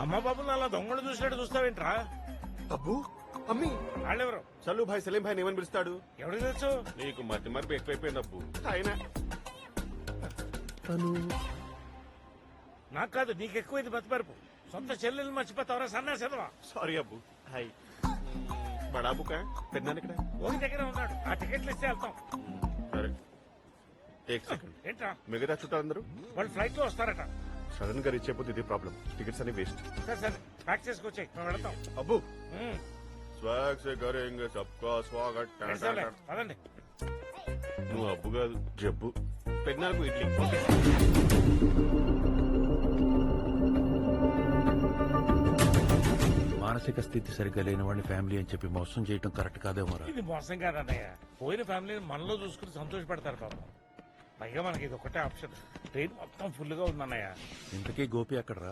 అమ్మ బాబులు అలా దొంగలు చూసినట్టు చూస్తావేంట్రా? అబ్బు అమ్మి వాళ్ళెవరు? చలు భాయ్ సలీం భాయ్ ఏమని పిలుస్తాడు? ఎవరికి తెలుసు? నీకు మతి మరపు ఎక్కువైపోయింది అబ్బు. ఆయన నాకు కాదు, నీకు ఎక్కువైంది బతిపరుపు. సొంత చెల్లెలు మర్చిపోతావరా సన్నాసేదవా? సారీ అబ్బు. హాయ్ బడా బుకా పెద్దాను ఇక్కడ. ఓకి దగ్గర ఉన్నాడు, ఆ టికెట్లు ఇస్తే వెళ్తాం. సరే ఏక్ సెకండ్. ఏంట్రా? మిగతా చుట్టాలందరూ వాళ్ళు ఫ్లైట్ లో వస్తారట. సడన్ గా రీచ్ అయిపోతే ఇది ప్రాబ్లం. టికెట్స్ అన్ని వేస్ట్. సరే సరే ప్యాక్ చేసుకొచ్చాయి, మేము వెళ్తాం. అబ్బు ఉమ్, స్వాగ్ సే కరేంగే సబ్కా స్వాగత్. సరేలే, పదండి. నువ్వు అబ్బు కాదు జబ్బు. పెద్దనాలకు ఇడ్లీ. మానసిక స్థితి సరిగ్గా లేని వాడిని ఫ్యామిలీ అని చెప్పి మోసం చేయడం కరెక్ట్ కాదేమోరా. ఇది మోసం కాదన్నయ్య. పోయిన ఫ్యామిలీని మనలో చూసుకుని సంతోషపెడతారు పాపం. పైగా మనకి ఇది ఒకటే ఆప్షన్. ట్రైన్ మొత్తం ఫుల్ గా ఉందన్నయ్య. ఇంతకీ గోపి అక్కడరా?